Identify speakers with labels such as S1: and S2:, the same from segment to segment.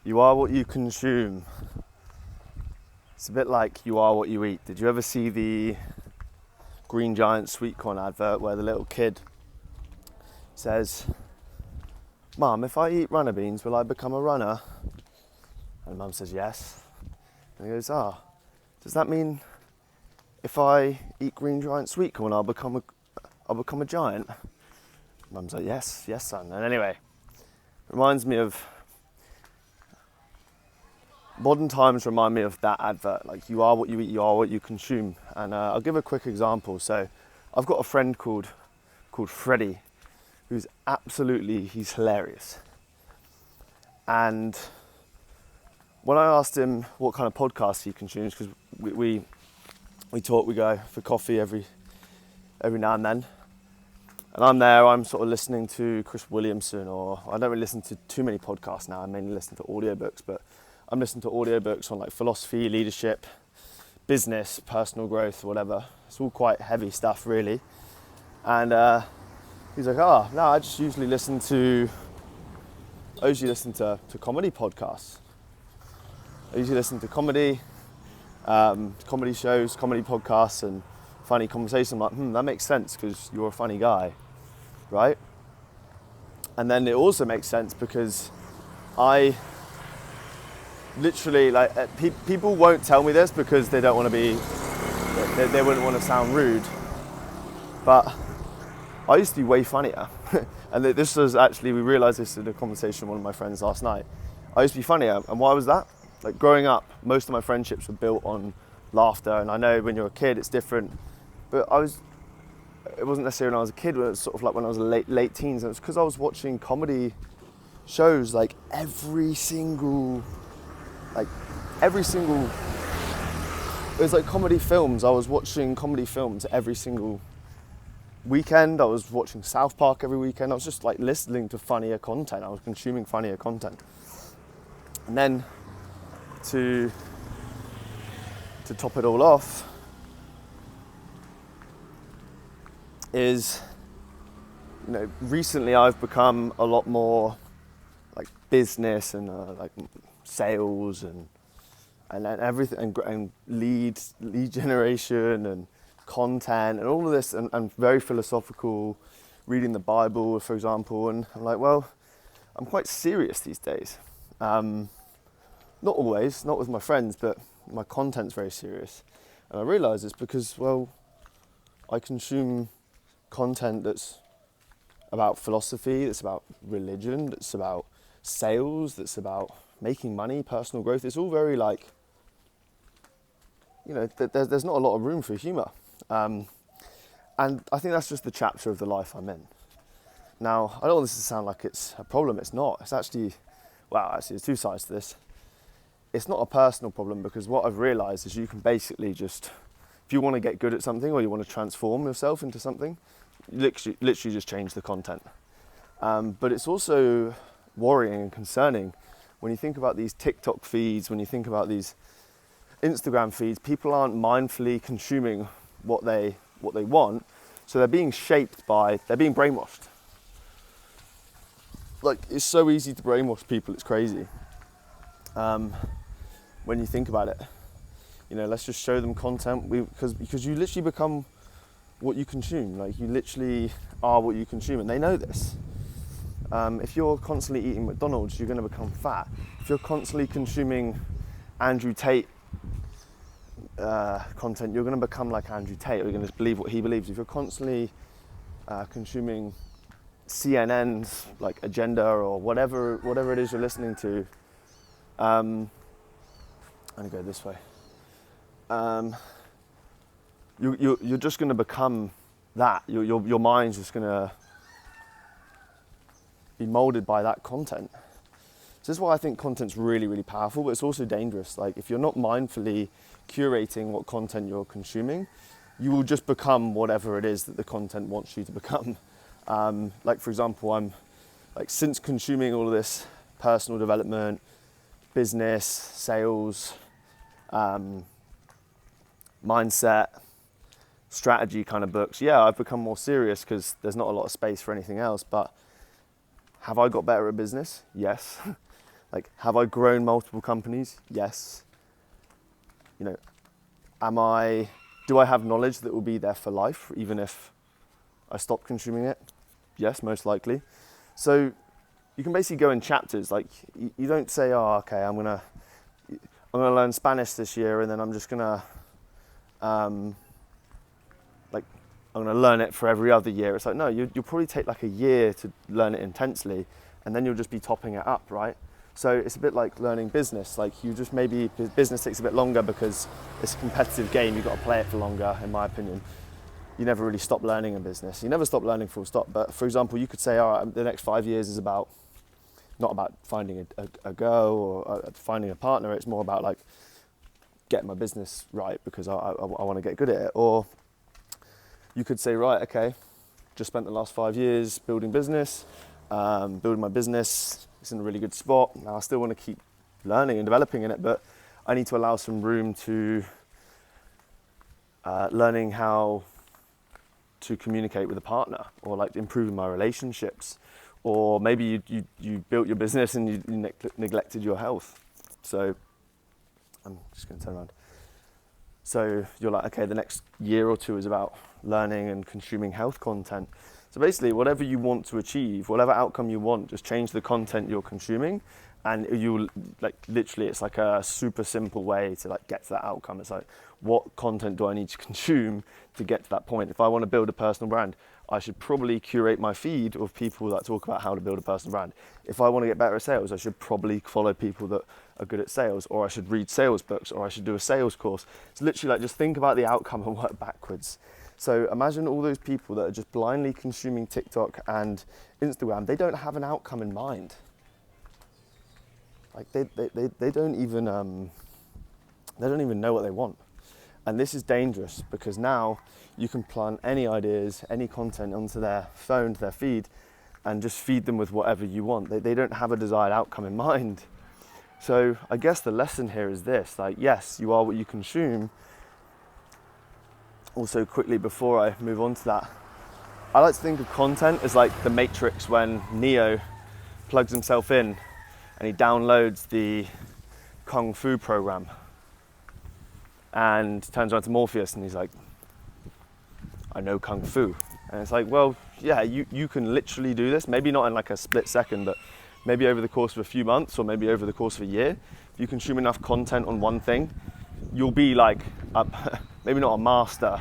S1: You are what you consume. It's a bit like you are what you eat. Did you ever see the Green Giant sweet corn advert where the little kid says, "Mum, if I eat runner beans, will I become a runner?" And Mum says yes. And he goes, does that mean if I eat Green Giant sweet corn, I'll become a giant? Mum's like, yes, son. And anyway, reminds me of modern times. Remind me of that advert. Like, you are what you eat, you are what you consume. And I'll give a quick example. So I've got a friend called Freddie, who's he's hilarious. And when I asked him what kind of podcasts he consumes, because we talk, we go for coffee every now and then, and I'm sort of listening to Chris Williamson, or I don't really listen to too many podcasts now. I mainly listen to audiobooks, but I'm listening to audiobooks on like philosophy, leadership, business, personal growth, whatever. It's all quite heavy stuff, really. And he's like, no, I usually listen to comedy podcasts. I usually listen to comedy shows, comedy podcasts, and funny conversations. I'm like, that makes sense because you're a funny guy, right? And then it also makes sense because I literally, people won't tell me this because they don't want to they wouldn't want to sound rude, but I used to be way funnier. And this was actually, we realised this in a conversation with one of my friends last night. I used to be funnier, and why was that? Like, growing up, most of my friendships were built on laughter, and I know when you're a kid it's different, but it wasn't necessarily when I was a kid, it was sort of like when I was late teens, and it was because I was watching comedy shows like every single, it was like comedy films. I was watching comedy films every single weekend. I was watching South Park every weekend. I was just like listening to funnier content. I was consuming funnier content. And then to top it all off is, recently I've become a lot more like business and like sales and everything, and lead generation and content and all of this, and very philosophical, reading the Bible, for example. And I'm like, well, I'm quite serious these days. Not always, not with my friends, but my content's very serious. And I realise it's because, well, I consume content that's about philosophy, that's about religion, that's about sales, that's about making money, personal growth. It's all very there's not a lot of room for humour. And I think that's just the chapter of the life I'm in. Now, I don't want this to sound like it's a problem. It's not. It's actually, there's two sides to this. It's not a personal problem, because what I've realised is you can basically just, if you want to get good at something or you want to transform yourself into something, literally just change the content. But it's also worrying and concerning when you think about these TikTok feeds, when you think about these Instagram feeds. People aren't mindfully consuming what they want, so they're being brainwashed. Like, it's so easy to brainwash people, it's crazy. When you think about it, let's just show them content, because you literally become what you consume. Like, you literally are what you consume, and they know this. If you're constantly eating McDonald's, you're going to become fat. If you're constantly consuming Andrew Tate content, you're going to become like Andrew Tate, or you're going to believe what he believes. If you're constantly consuming CNN's like agenda, or whatever it is you're listening to, I'm going to go this way. You're just going to become that. Your mind's just going to be molded by that content. So this is why I think content's really, really powerful, but it's also dangerous. Like, if you're not mindfully curating what content you're consuming, you will just become whatever it is that the content wants you to become. Like, for example, I'm like, since consuming all of this personal development, business, sales, mindset, strategy kind of books, I've become more serious because there's not a lot of space for anything else. But have I got better at business? Yes. Like, have I grown multiple companies? Yes. You know, do I have knowledge that will be there for life, even if I stop consuming it? Yes, most likely. So you can basically go in chapters. Like, you don't say, oh, okay, I'm gonna learn Spanish this year, and then I'm just gonna I'm gonna learn it for every other year. It's like, no, you'll probably take like a year to learn it intensely, and then you'll just be topping it up, right? So it's a bit like learning business. Like, you just, maybe business takes a bit longer because it's a competitive game. You've got to play it for longer, in my opinion. You never really stop learning in business. You never stop learning, full stop. But for example, you could say, all right, the next 5 years is not about finding a girl or finding a partner. It's more about like getting my business right because I want to get good at it. Or you could say, right, okay, just spent the last 5 years building business, building my business. It's in a really good spot. Now I still want to keep learning and developing in it, but I need to allow some room to learning how to communicate with a partner, or like improving my relationships, or maybe you built your business and you neglected your health. So I'm just going to turn around. So you're like, okay, the next year or two is about learning and consuming health content. So basically, whatever you want to achieve, whatever outcome you want, just change the content you're consuming, and you, like, literally, it's like a super simple way to like get to that outcome. It's like, what content do I need to consume to get to that point? If I want to build a personal brand, I should probably curate my feed of people that talk about how to build a personal brand. If I want to get better at sales, I should probably follow people that are good at sales, or I should read sales books, or I should do a sales course. It's literally like, just think about the outcome and work backwards. So imagine all those people that are just blindly consuming TikTok and Instagram. They don't have an outcome in mind. Like, they don't even know what they want. And this is dangerous because now you can plant any ideas, any content onto their phone, to their feed, and just feed them with whatever you want. They don't have a desired outcome in mind. So I guess the lesson here is this, like, yes, you are what you consume. Also, quickly before I move on to that, I like to think of content as like the Matrix, when Neo plugs himself in and he downloads the Kung Fu program and turns around to Morpheus and he's like, I know Kung Fu. And it's like, well, yeah, you can literally do this, maybe not in like a split second, but maybe over the course of a few months, or maybe over the course of a year. If you consume enough content on one thing, you'll be like, maybe not a master,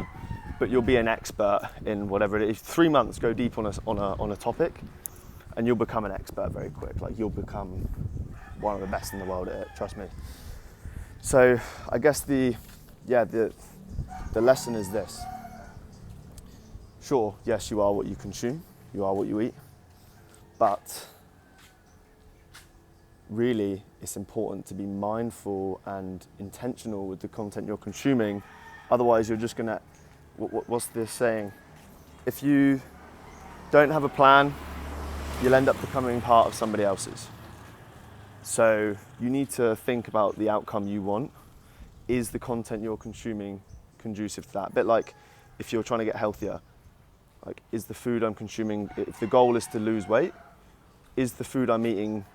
S1: but you'll be an expert in whatever it is. 3 months, go deep on a topic, and you'll become an expert very quick. Like, you'll become one of the best in the world at it, trust me. So I guess the lesson is this. Sure, yes, you are what you consume, you are what you eat, but really it's important to be mindful and intentional with the content you're consuming. Otherwise, you're just gonna, what's this saying? If you don't have a plan, you'll end up becoming part of somebody else's. So you need to think about the outcome you want. Is the content you're consuming conducive to that? A bit like if you're trying to get healthier, like, is the food I'm consuming, if the goal is to lose weight, is the food I'm eating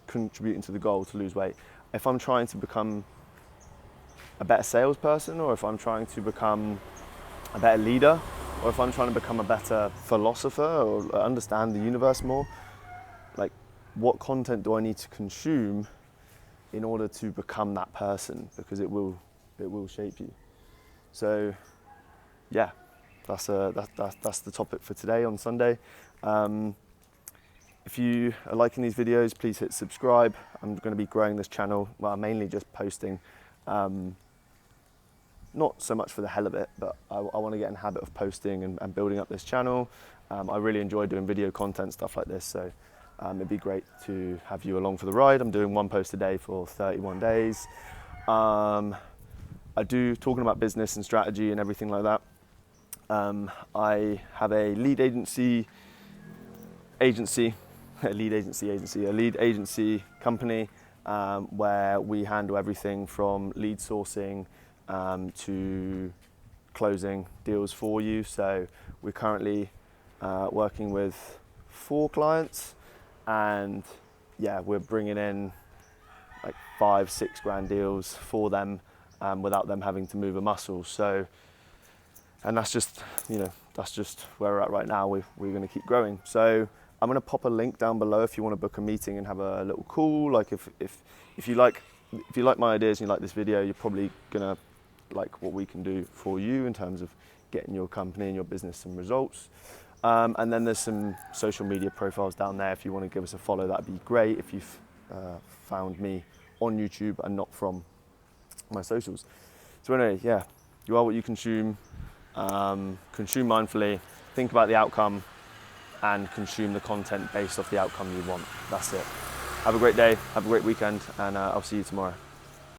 S1: contributing to the goal to lose weight? If I'm trying to become a better salesperson, or if I'm trying to become a better leader, or if I'm trying to become a better philosopher or understand the universe more, like, what content do I need to consume in order to become that person? Because it will shape you. So yeah, that's the topic for today on Sunday. If you are liking these videos, please hit subscribe. I'm going to be growing this channel. Well, I'm mainly just posting, not so much for the hell of it, but I want to get in the habit of posting and building up this channel. I really enjoy doing video content, stuff like this, so it'd be great to have you along for the ride. I'm doing 1 post a day for 31 days. I do, talking about business and strategy and everything like that. I have a lead agency company where we handle everything from lead sourcing to closing deals for you. So we're currently working with 4 clients, and yeah, we're bringing in like 5-6 grand deals for them without them having to move a muscle. So, and that's just, that's just where we're at right now. We're going to keep growing. So I'm going to pop a link down below if you want to book a meeting and have a little call. Like if you like my ideas and you like this video, you're probably going to like what we can do for you in terms of getting your company and your business some results. And then there's some social media profiles down there. If you want to give us a follow, that'd be great. If you've found me on YouTube and not from my socials. So anyway, yeah, you are what you consume. Consume mindfully, think about the outcome, and consume the content based off the outcome you want. That's it. Have a great day, have a great weekend, and I'll see you tomorrow.